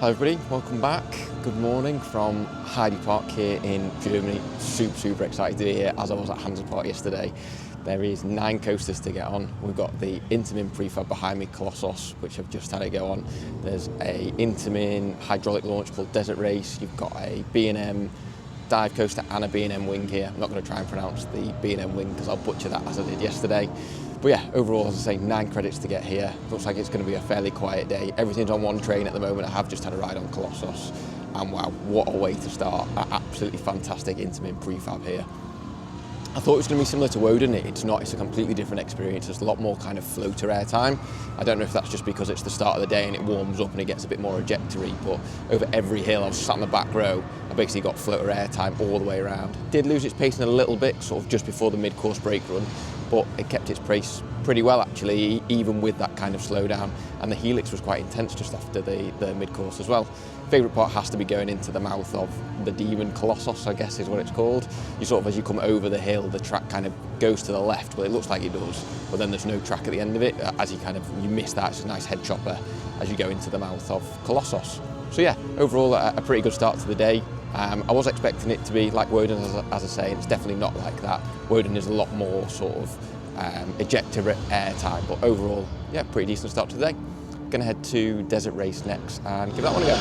Hi everybody, welcome back. Good morning from Heide Park here in Germany. Super excited to be here as I was at Heide Park yesterday. There is 9 coasters to get on. We've got the Intamin prefab behind me, Colossos, which I've just had to go on. There's a Intamin hydraulic launch called Desert Race. You've got a B&M dive coaster and a B&M wing here. I'm not going to try and pronounce the B&M wing because I'll butcher that as I did yesterday. But yeah, overall, as I say, 9 credits to get here. Looks like it's going to be a fairly quiet day. Everything's on one train at the moment. I have just had a ride on Colossos. And wow, what a way to start. An absolutely fantastic Intamin prefab here. I thought it was going to be similar to Woden. It's not, it's a completely different experience. There's a lot more kind of floater airtime. I don't know if that's just because it's the start of the day and it warms up and it gets a bit more ejectory, but over every hill, I was sat in the back row, I basically got floater airtime all the way around. Did lose its pace in a little bit, sort of just before the mid-course brake run, but it kept its pace pretty well actually, even with that kind of slowdown. And the helix was quite intense just after the mid-course as well. Favourite part has to be going into the mouth of the Demon Colossos, I guess is what it's called. You sort of, as you come over the hill, the track kind of goes to the left, well it looks like it does, but then there's no track at the end of it. As you miss that, it's a nice head chopper as you go into the mouth of Colossos. So yeah, overall a pretty good start to the day. I was expecting it to be like Woden, as I say, and it's definitely not like that. Woden is a lot more sort of ejector airtime, but overall, yeah, pretty decent start to the day. Gonna head to Desert Race next and give that one a go.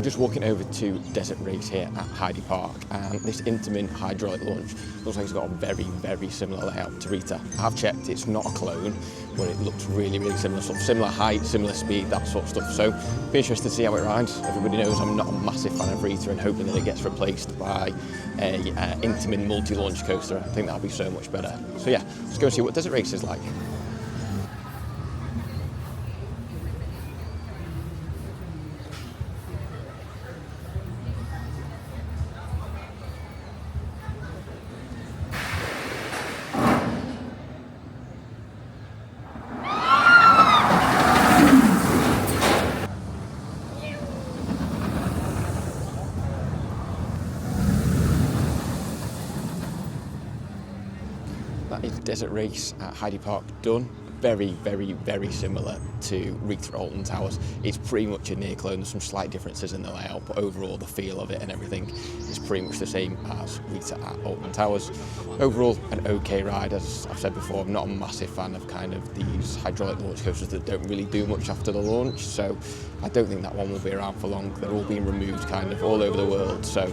Just walking over to Desert Race here at Heide Park, and this Intamin hydraulic launch looks like it's got a very similar layout to Rita. I've checked, it's not a clone, but it looks really similar, sort of similar height, similar speed, that sort of stuff. So be interested to see how it rides. Everybody knows I'm not a massive fan of Rita and hoping that it gets replaced by a Intamin multi-launch coaster. I think that'll be so much better. So yeah, let's go and see what Desert Race is like. That is Desert Race at Heide Park done. Very similar to Rita at Alton Towers. It's pretty much a near clone. There's some slight differences in the layout, but overall the feel of it and everything is pretty much the same as Rita at Alton Towers. Overall, an okay ride. As I've said before, I'm not a massive fan of kind of these hydraulic launch coasters that don't really do much after the launch, so I don't think that one will be around for long. They're all being removed kind of all over the world, so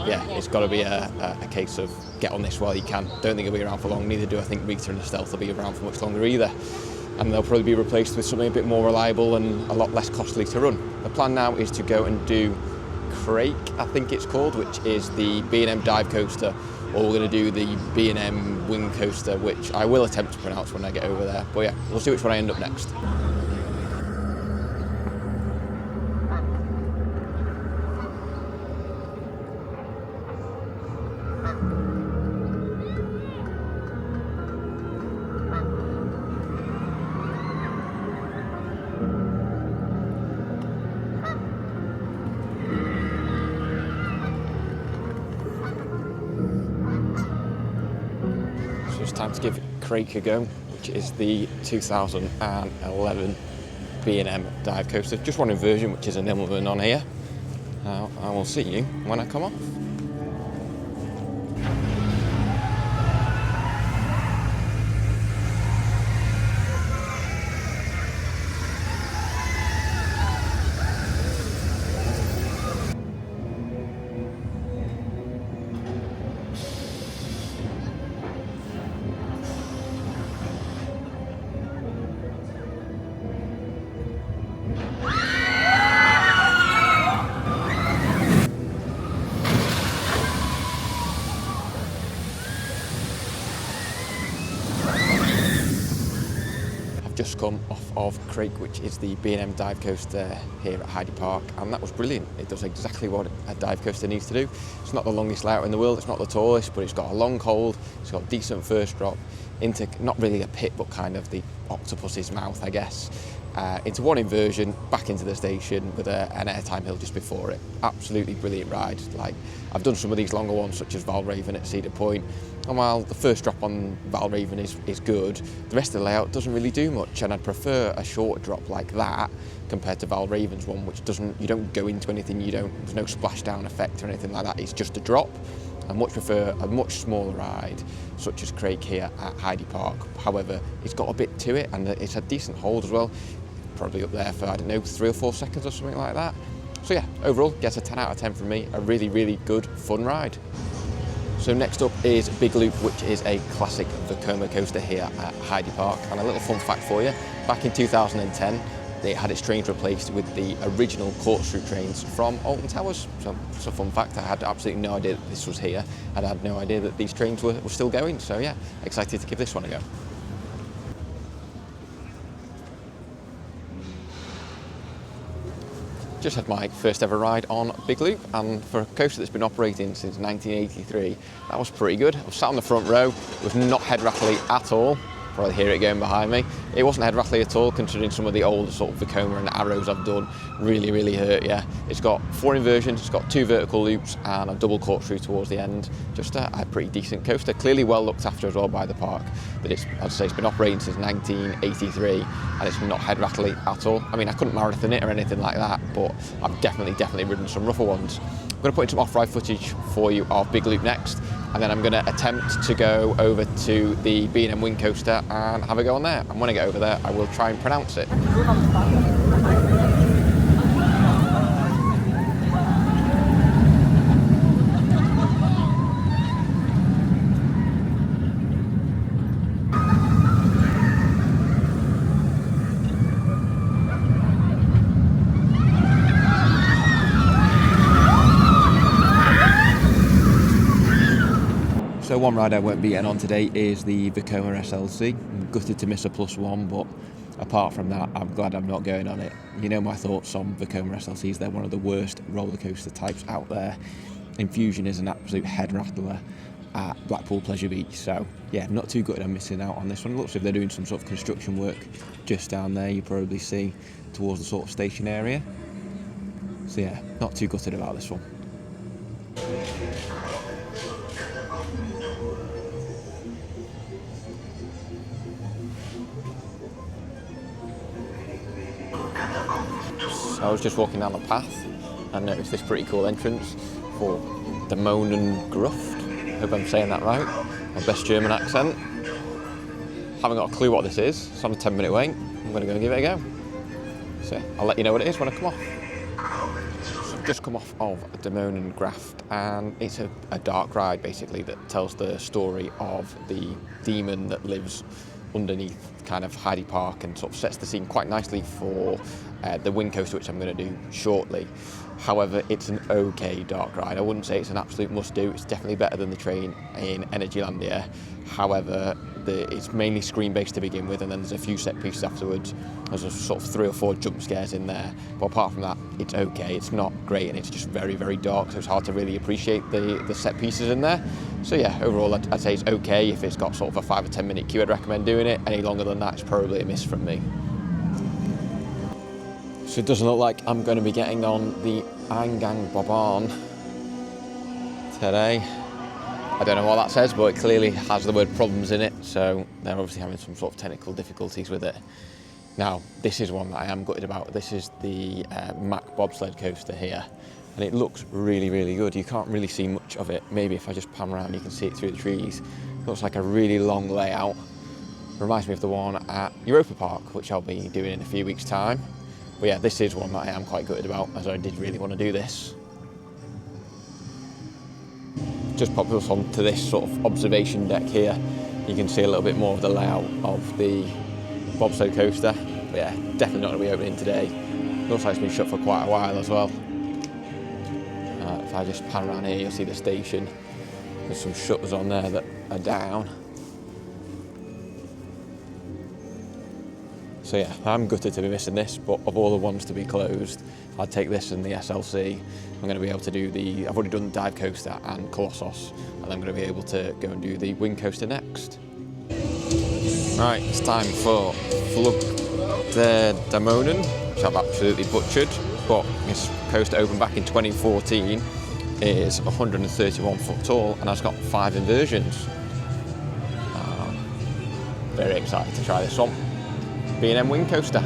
yeah, it's got to be a case of get on this while you can. Don't think it'll be around for long, neither do I think Rita and the Stealth will be around for much longer either. And they'll probably be replaced with something a bit more reliable and a lot less costly to run. The plan now is to go and do Crake, I think it's called, which is the B&M dive coaster, or we're going to do the B&M wing coaster, which I will attempt to pronounce when I get over there. But yeah, we'll see which one I end up next. It's time to give Crake a go, which is the 2011 B&M dive coaster. Just one inversion, which is an Immelman on here. Now, I will see you when I come off. just come off of Craig, which is the B&M dive coaster here at Heide Park, and that was brilliant. It does exactly what a dive coaster needs to do. It's not the longest layout in the world, it's not the tallest, but it's got a long hold, it's got a decent first drop into not really a pit, but kind of the octopus's mouth, I guess. Into one inversion, back into the station with an airtime hill just before it. Absolutely brilliant ride. Like, I've done some of these longer ones, such as Valraven at Cedar Point, and while the first drop on Valraven is good, the rest of the layout doesn't really do much, and I'd prefer a short drop like that compared to Valraven's one, which you don't go into anything, there's no splashdown effect or anything like that, it's just a drop. I much prefer a much smaller ride, such as Craig here at Heide Park. However, it's got a bit to it, and it's a decent hold as well. Probably up there for, I don't know, 3 or 4 seconds or something like that. So yeah, overall, gets a 10 out of 10 from me. A really, really good, fun ride. So next up is Big Loop, which is a classic Vekoma coaster here at Heide Park. And a little fun fact for you, back in 2010, it had its trains replaced with the original corkscrew trains from Alton Towers. So it's a fun fact. I had absolutely no idea that this was here, and I had no idea that these trains were still going. So yeah, excited to give this one a go. Just had my first ever ride on Big Loop, and for a coaster that's been operating since 1983, that was pretty good. I was sat on the front row, it was not head rattly at all. Probably hear it going behind me. It wasn't head rattly at all, considering some of the older sort of Vekoma and Arrows I've done really, really hurt, yeah. It's got 4 inversions, it's got 2 vertical loops and a double corkscrew towards the end. Just a pretty decent coaster, clearly well looked after as well by the park. But it's, as I say, it's been operating since 1983 and it's not head rattly at all. I mean, I couldn't marathon it or anything like that, but I've definitely ridden some rougher ones. I'm going to put in some off-ride footage for you of Big Loop next, and then I'm going to attempt to go over to the B&M Wing Coaster and have a go on there. And when I get over there, I will try and pronounce it. So one ride I won't be getting on today is the Vekoma SLC. I'm gutted to miss a +1, but apart from that, I'm glad I'm not going on it. You know my thoughts on Vekoma SLCs, they're one of the worst roller coaster types out there. Infusion is an absolute head rattler at Blackpool Pleasure Beach, so yeah, not too gutted I'm missing out on this one. It looks like they're doing some sort of construction work just down there, you probably see towards the sort of station area. So yeah, not too gutted about this one. So I was just walking down the path and noticed this pretty cool entrance for Dämonen Gruft. Hope I'm saying that right. My best German accent. Haven't got a clue what this is. It's on a 10-minute wait. I'm going to go and give it a go. So I'll let you know what it is when I come off. So I've just come off of Dämonen Gruft, and it's a dark ride basically that tells the story of the demon that lives underneath kind of Heide Park and sort of sets the scene quite nicely for the wing coaster, which I'm going to do shortly. However, it's an okay dark ride. I wouldn't say it's an absolute must-do. It's definitely better than the train in Energylandia. However, it's mainly screen-based to begin with, and then there's a few set pieces afterwards. There's a sort of 3 or 4 jump scares in there. But apart from that, it's okay. It's not great, and it's just very, very dark, so it's hard to really appreciate the set pieces in there. So yeah, overall, I'd say it's okay. If it's got sort of a 5 or 10 minute queue, I'd recommend doing it. Any longer than that, it's probably a miss from me. So it doesn't look like I'm going to be getting on the Eingang Bobahn today. I don't know what that says, but it clearly has the word problems in it, so they're obviously having some sort of technical difficulties with it. Now, this is one that I am gutted about. This is the Mack bobsled coaster here, and it looks really, really good. You can't really see much of it. Maybe if I just pan around, you can see it through the trees. It looks like a really long layout. Reminds me of the one at Europa Park, which I'll be doing in a few weeks' time. But yeah, this is one that I am quite gutted about, as I did really want to do this. Just pop us onto this sort of observation deck here. You can see a little bit more of the layout of the bobsled coaster. But yeah, definitely not going to be opening today. Looks like it's been shut for quite a while as well. If I just pan around here, you'll see the station. There's some shutters on there that are down. So yeah, I'm gutted to be missing this, but of all the ones to be closed, I'd take this and the SLC. I'm going to be able to do I've already done the dive coaster and Colossos, and I'm going to be able to go and do the wing coaster next. Right, it's time for Flug der Dämonen, which I've absolutely butchered, but this coaster opened back in 2014, is 131 foot tall and has got 5 inversions. Very excited to try this one. B&M wing coaster.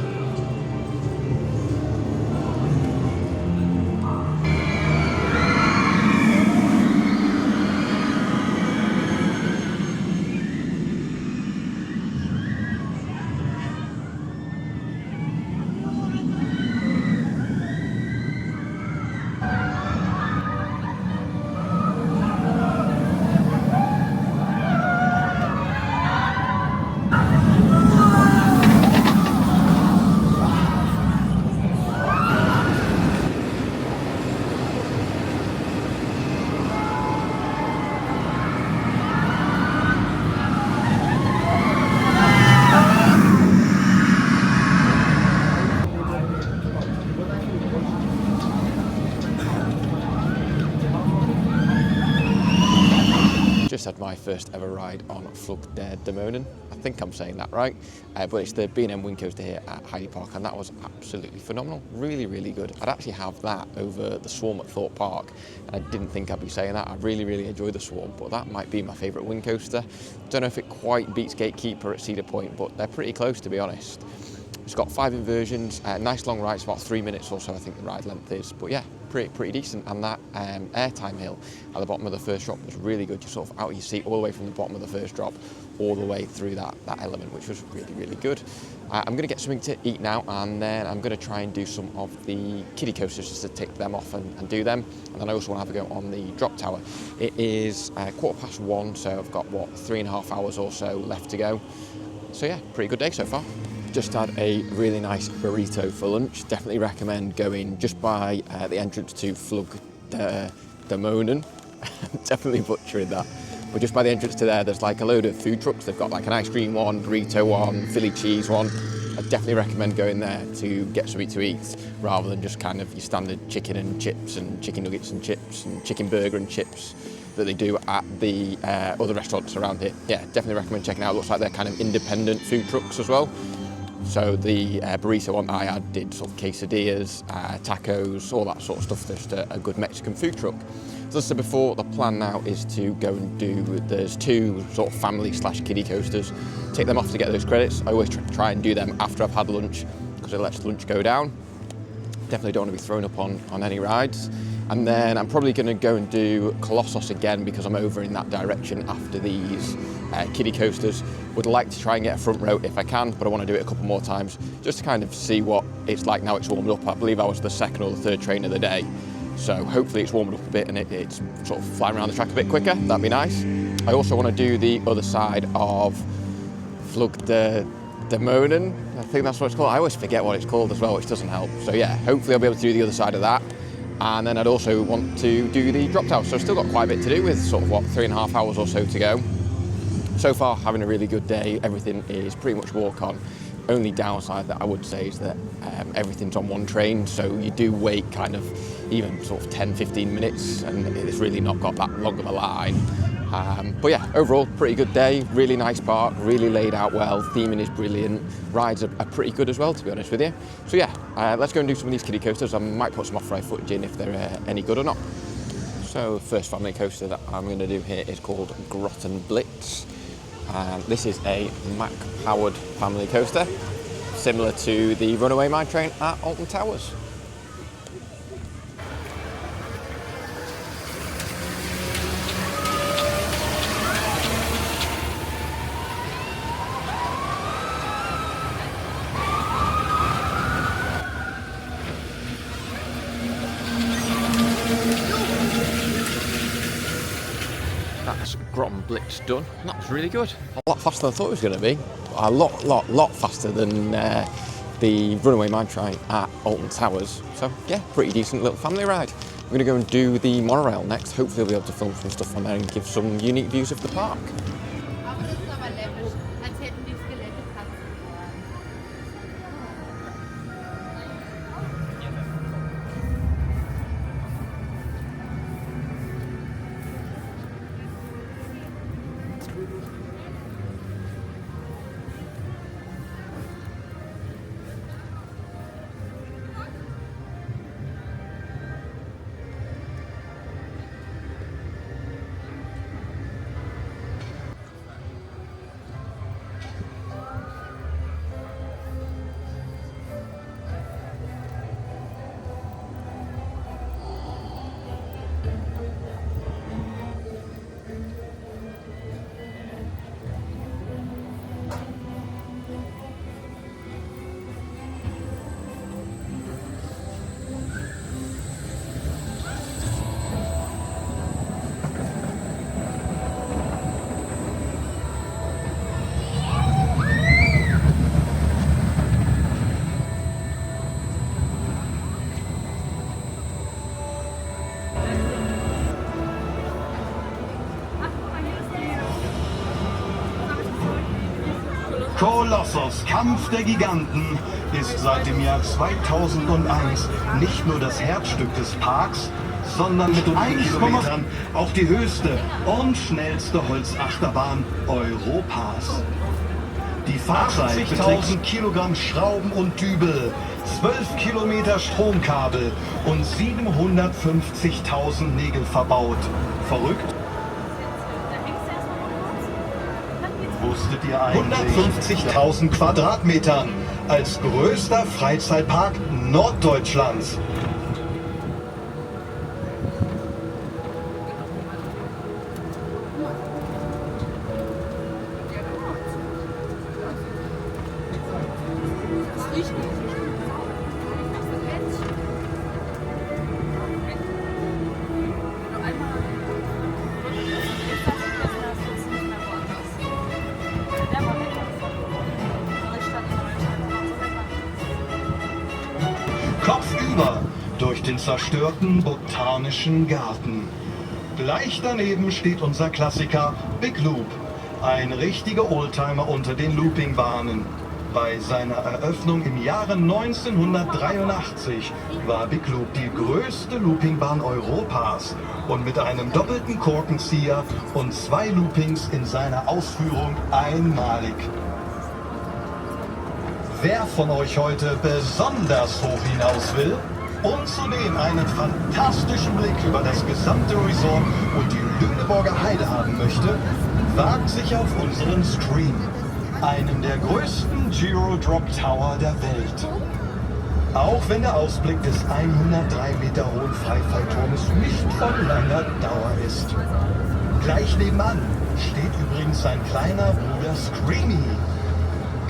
Just had my first ever ride on Flug der Dämonen. I think I'm saying that right, but it's the B&M wing coaster here at Heide Park, and that was absolutely phenomenal. Really, really good. I'd actually have that over the Swarm at Thorpe Park, and I didn't think I'd be saying that. I really, really enjoyed the Swarm, but that might be my favourite wing coaster. Don't know if it quite beats Gatekeeper at Cedar Point, but they're pretty close, to be honest. It's got 5 inversions, nice long ride. It's about 3 minutes or so, I think the ride length is, but yeah, pretty decent. And that airtime hill at the bottom of the first drop was really good. You're sort of out of your seat all the way from the bottom of the first drop all the way through that element, which was really, really good. I'm going to get something to eat now, and then I'm going to try and do some of the kiddie coasters just to tick them off and do them. And then I also want to have a go on the drop tower. It is 1:15, so I've got, 3.5 hours or so left to go. So yeah, pretty good day so far. Just had a really nice burrito for lunch. Definitely recommend going just by the entrance to Flug der Dämonen. Definitely butchering that. But just by the entrance to there's like a load of food trucks. They've got like an ice cream one, burrito one, Philly cheese one. I definitely recommend going there to get something to eat rather than just kind of your standard chicken and chips and chicken nuggets and chips and chicken burger and chips that they do at the other restaurants around here. Yeah, definitely recommend checking out. Looks like they're kind of independent food trucks as well. So the burrito one that I had did sort of quesadillas, tacos, all that sort of stuff. Just a good Mexican food truck. As I said before, the plan now is to go and there's 2 sort of family/kiddie coasters, take them off to get those credits. I always try and do them after I've had lunch because it lets lunch go down. Definitely don't want to be thrown up on any rides. And then I'm probably going to go and do Colossos again because I'm over in that direction after these kiddie coasters. Would like to try and get a front row if I can, but I want to do it a couple more times just to kind of see what it's like now it's warmed up. I believe I was the 2nd or the 3rd train of the day, so hopefully it's warmed up a bit and it's sort of flying around the track a bit quicker. That'd be nice. I also want to do the other side of Flug der Dämonen. I think that's what it's called. I always forget what it's called as well, which doesn't help. So yeah, hopefully I'll be able to do the other side of that. And then I'd also want to do the drop tower. So I've still got quite a bit to do with sort of 3.5 hours or so to go. So far, having a really good day. Everything is pretty much walk on. Only downside that I would say is that everything's on one train. So you do wait kind of even sort of 10-15 minutes and it's really not got that long of a line. But yeah, overall, pretty good day. Really nice park, really laid out well. Theming is brilliant. Rides are pretty good as well, to be honest with you. So yeah, let's go and do some of these kiddie coasters. I might put some off-ride footage in if they're any good or not. So first family coaster that I'm going to do here is called Grottenblitz. This is a Mack-powered family coaster, similar to the Runaway Mine Train at Alton Towers. That's Grottenblitz done. That was really good. A lot faster than I thought it was going to be. A lot faster than the Runaway Mine Train at Alton Towers. So yeah, pretty decent little family ride. I'm going to go and do the monorail next. Hopefully I'll be able to film some stuff on there and give some unique views of the park. Colossos, Kampf der Giganten, ist seit dem Jahr 2001 nicht nur das Herzstück des Parks, sondern mit 1 Kilometern auch die höchste und schnellste Holzachterbahn Europas. Die Fahrzeit beträgt 80.000 Kilogramm Schrauben und Dübel, 12 Kilometer Stromkabel und 750.000 Nägel verbaut. Verrückt? Wusstet ihr eigentlich? 150.000 Quadratmetern als größter Freizeitpark Norddeutschlands. Kopfüber durch den zerstörten Botanischen Garten. Gleich daneben steht unser Klassiker Big Loop, ein richtiger Oldtimer unter den Loopingbahnen. Bei seiner Eröffnung im Jahre 1983 war Big Loop die größte Loopingbahn Europas und mit einem doppelten Korkenzieher und 2 Loopings in seiner Ausführung einmalig. Wer von euch heute besonders hoch hinaus will und zudem einen fantastischen Blick über das gesamte Resort und die Lüneburger Heide haben möchte, wagt sich auf unseren Stream, einem der größten Giro-Drop Tower der Welt. Auch wenn der Ausblick des 103 Meter hohen Freifallturmes nicht von langer Dauer ist. Gleich nebenan steht übrigens sein kleiner Bruder Screamy.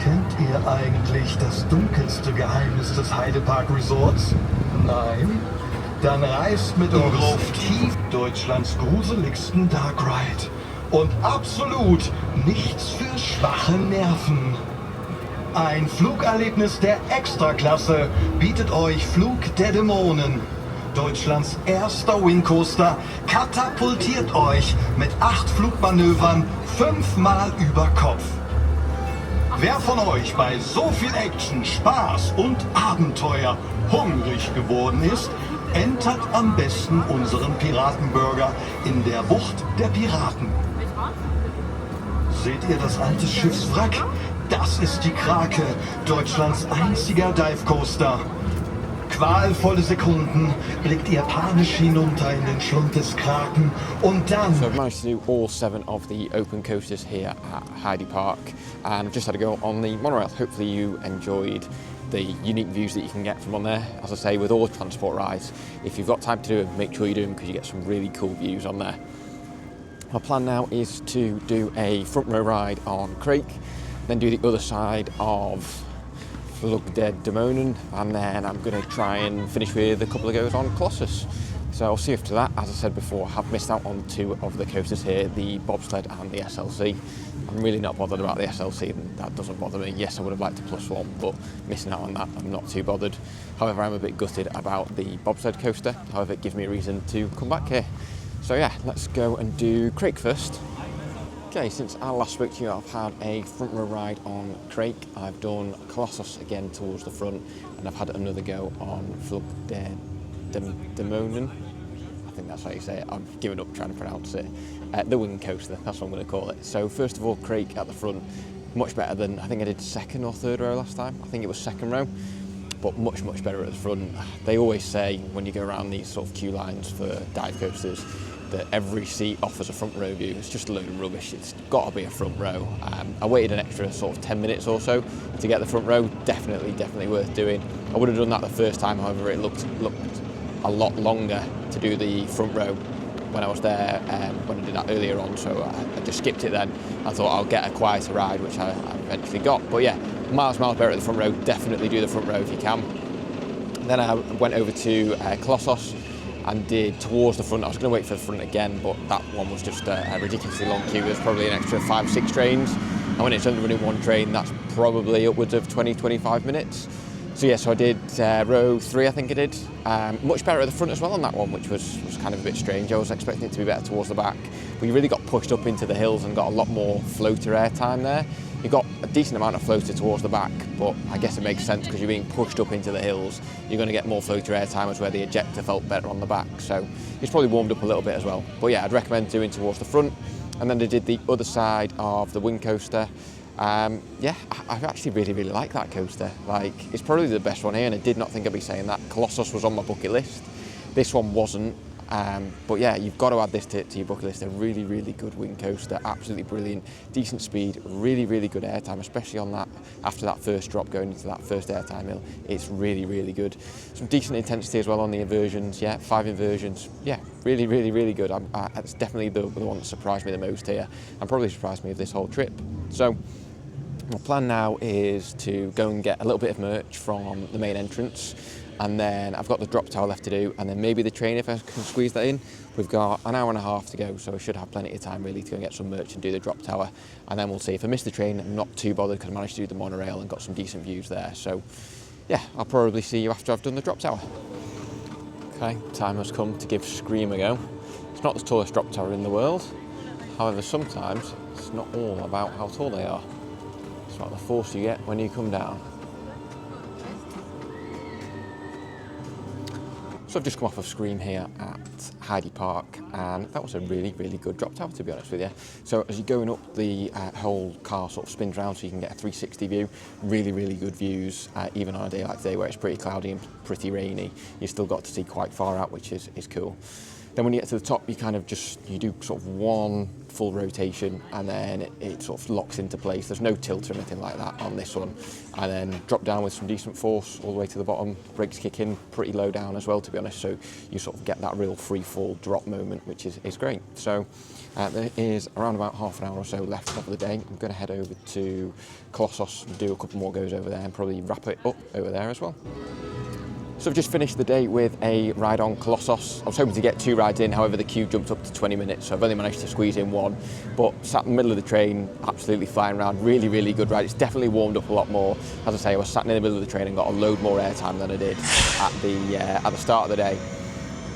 Kennt ihr eigentlich das dunkelste Geheimnis des Heide Park Resorts? Nein? Dann reist mit uns tief Deutschlands gruseligsten Dark Ride. Und absolut nichts für schwache Nerven. Ein Flugerlebnis der Extraklasse bietet euch Flug der Dämonen. Deutschlands erster Wingcoaster katapultiert euch mit 8 Flugmanövern 5-mal über Kopf. Wer von euch bei so viel Action, Spaß und Abenteuer hungrig geworden ist, entert am besten unseren Piratenburger in der Bucht der Piraten. Seht ihr das alte Schiffswrack? Das ist die Krake, Deutschlands einziger Divecoaster. Qualvolle Sekunden blickt ihr panisch hinunter in den Schlund des Kraken und dann... So I've managed to do all 7 of the open coasters here at Heide Park, and I've just had a go on the monorail. Hopefully you enjoyed the unique views that you can get from on there. As I say, with all transport rides, if you've got time to do them, make sure you do them because you get some really cool views on there. My plan now is to do a front row ride on Crake, then do the other side of Flug der Dämonen, and then I'm going to try and finish with a couple of goes on Colossos. So I'll see you after that. As I said before, I have missed out on 2 of the coasters here, the bobsled and the SLC. I'm really not bothered about the SLC, and that doesn't bother me. Yes, I would have liked a +1, but missing out on that, I'm not too bothered. However, I'm a bit gutted about the bobsled coaster. However, it gives me a reason to come back here. So yeah, let's go and do Crake first. Okay, since I last spoke to you, I've had a front row ride on Crake. I've done Colossos again towards the front, and I've had another go on Flug der Dämonen. I think that's how you say it. I've given up trying to pronounce it. The wing coaster, that's what I'm going to call it. So first of all, Crake at the front, much better than, I think I did 2nd or 3rd row last time. I think it was 2nd row, but much better at the front. They always say when you go around these sort of queue lines for dive coasters that every seat offers a front row view. It's just a load of rubbish. It's got to be a front row. I waited an extra sort of 10 minutes or so to get the front row. Definitely worth doing. I would have done that the first time, however, it looked a lot longer to do the front row when I was there, when I did that earlier on, so I just skipped it then. I thought I'll get a quieter ride, which I eventually got. But yeah, miles better at the front row. Definitely do the front row if you can. Then I went over to Colossos and did towards the front. I was going to wait for the front again, but that one was just a ridiculously long queue. There's probably an extra 5-6 trains, and when it's only running one train, that's probably upwards of 20-25 minutes. So yeah, so I did row 3, I think I did. Much better at the front as well on that one, which was kind of a bit strange. I was expecting it to be better towards the back. We really got pushed up into the hills and got a lot more floater air time there. You've got a decent amount of floater towards the back, but I guess it makes sense because you're being pushed up into the hills. You're going to get more floater airtime as where the ejector felt better on the back. So it's probably warmed up a little bit as well. But yeah, I'd recommend doing towards the front. And then I did the other side of the wing coaster. Yeah, I actually really like that coaster. Like, it's probably the best one here, and I did not think I'd be saying that. Colossos was on my bucket list. This one wasn't. But yeah, you've got to add this to your bucket list. A really good wing coaster, absolutely brilliant, decent speed, really good airtime, especially on that, after that first drop going into that first airtime hill. It's really good. Some decent intensity as well on the inversions, yeah, 5 inversions, yeah, really good. It's definitely the one that surprised me the most here, and probably surprised me of this whole trip. So my plan now is to go and get a little bit of merch from the main entrance, and then I've got the drop tower left to do, and then maybe the train if I can squeeze that in. We've got an hour and a half to go, so I should have plenty of time really to go and get some merch and do the drop tower, and then we'll see. If I miss the train, I'm not too bothered because I managed to do the monorail and got some decent views there. So yeah, I'll probably see you after I've done the drop tower. Okay, time has come to give Scream a go. It's not the tallest drop tower in the world, however sometimes it's not all about how tall they are. It's about the force you get when you come down. So I've just come off of Scream here at Heide Park, and that was a really good drop tower, to be honest with you. So as you're going up, the whole car sort of spins around so you can get a 360 view. Really good views, even on a day like today where it's pretty cloudy and pretty rainy. You still got to see quite far out, which is cool. Then when you get to the top, you do sort of one full rotation, and then it sort of locks into place. There's no tilt or anything like that on this one. And then drop down with some decent force all the way to the bottom. Brakes kick in pretty low down as well, to be honest. So you sort of get that real free fall drop moment, which is great. So there is around about half an hour or so left of the day. I'm going to head over to Colossos and do a couple more goes over there and probably wrap it up over there as well. So I've just finished the day with a ride on Colossos. I was hoping to get 2 rides in, however the queue jumped up to 20 minutes, so I've only managed to squeeze in 1. But sat in the middle of the train, absolutely flying around, really good ride. It's definitely warmed up a lot more. As I say, I was sat in the middle of the train and got a load more airtime than I did at the start of the day.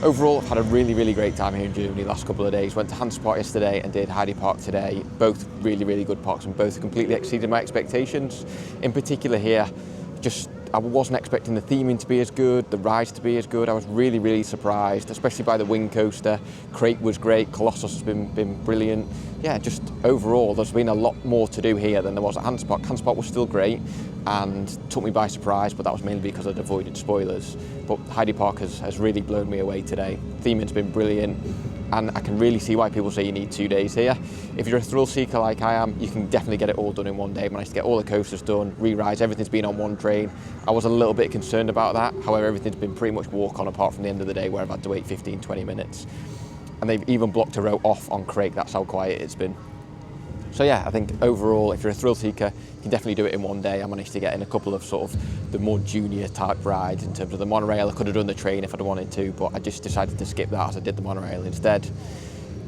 Overall, I've had a really great time here in Germany the last couple of days. Went to Heide Park yesterday and did Heide Park today. Both really good parks, and both completely exceeded my expectations. In particular here, I wasn't expecting the theming to be as good, the rides to be as good. I was really surprised, especially by the wing coaster. Crate was great, Colossos has been brilliant. Yeah, just overall, there's been a lot more to do here than there was at Heide Park. Heide Park was still great and took me by surprise, but that was mainly because I'd avoided spoilers. But Heide Park has really blown me away today. Theming's been brilliant, and I can really see why people say you need 2 days here. If you're a thrill seeker like I am, you can definitely get it all done in 1 day. Managed to get all the coasters done, re-rides, everything's been on 1 train. I was a little bit concerned about that. However, everything's been pretty much walk on apart from the end of the day where I've had to wait 15-20 minutes. And they've even blocked a row off on Craig, that's how quiet it's been. So yeah, I think overall, if you're a thrill seeker, you can definitely do it in 1 day. I managed to get in a couple of sort of the more junior type rides in terms of the monorail. I could have done the train if I'd wanted to, but I just decided to skip that as I did the monorail instead.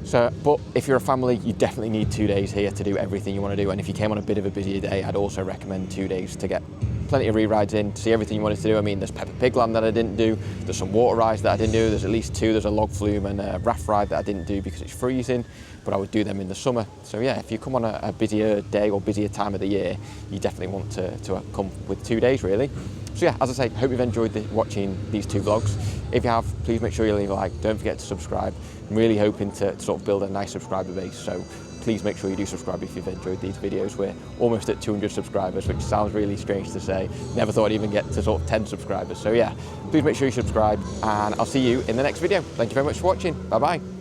So, but if you're a family, you definitely need 2 days here to do everything you want to do. And if you came on a bit of a busier day, I'd also recommend 2 days to get plenty of re-rides in, to see everything you wanted to do. I mean, there's Peppa Pig Land that I didn't do, there's some water rides that I didn't do, there's at least 2, there's a log flume and a raft ride that I didn't do because it's freezing, but I would do them in the summer. So yeah, if you come on a busier day or busier time of the year, you definitely want to come with 2 days really. So yeah, as I say, hope you've enjoyed watching these 2 vlogs. If you have, please make sure you leave a like, don't forget to subscribe. I'm really hoping to sort of build a nice subscriber base, so please make sure you do subscribe if you've enjoyed these videos. We're almost at 200 subscribers, which sounds really strange to say. Never thought I'd even get to sort of 10 subscribers. So yeah, please make sure you subscribe, and I'll see you in the next video. Thank you very much for watching. Bye bye.